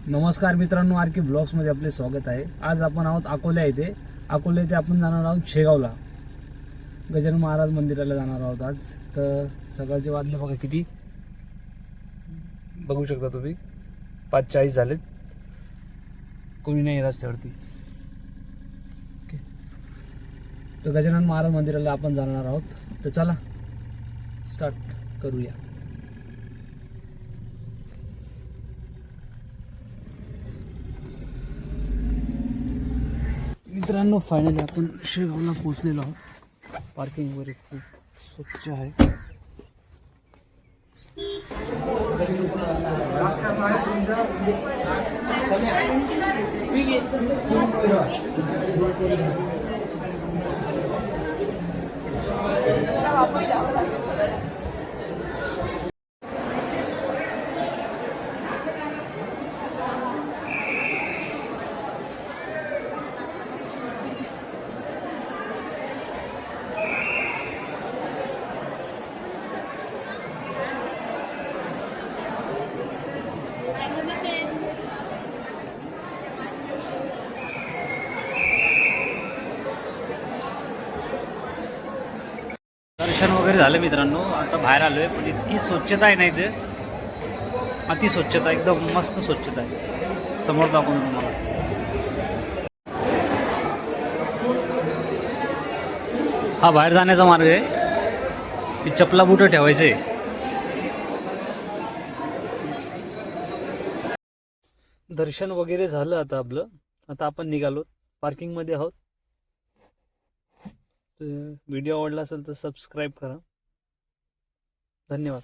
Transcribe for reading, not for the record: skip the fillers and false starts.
नमस्कार मित्रांनो, आर के ब्लॉग्समध्ये आपले स्वागत आहे। आज आपण आहोत अकोला येथे आपण जाणार आहोत शेगावला, गजानन महाराज मंदिराला जाणार आहोत आज। तर सकाळचे वाजले बघा किती, बघू शकता तुम्ही 5:40 झालेत, कोणी नाही रस्त्यावरती। ओके, तर गजानन महाराज मंदिराला आपण जाणार आहोत। तर चला स्टार्ट करूया। मित्रांनो, फायनली आपण शेगावला पोहोचलेलो आहोत। पार्किंग वगैरे खूप स्वच्छ आहे। दर्शन वगैरे झालं मित्रांनो। आता बाहेर आलोय, पण इतकी स्वच्छता आहे ना इथे, अति स्वच्छता, एकदम मस्त स्वच्छता आहे। समोर दाखवून तुम्हाला हा बाहेर जाण्याचा मार्ग आहे। ती चपला बुटं ठेवायचे। दर्शन वगैरे झालं आता आपलं, आता आपण निघालो, पार्किंग मध्ये आहोत। व्हिडिओ आवडला असेल तर सबस्क्राईब करा। धन्यवाद।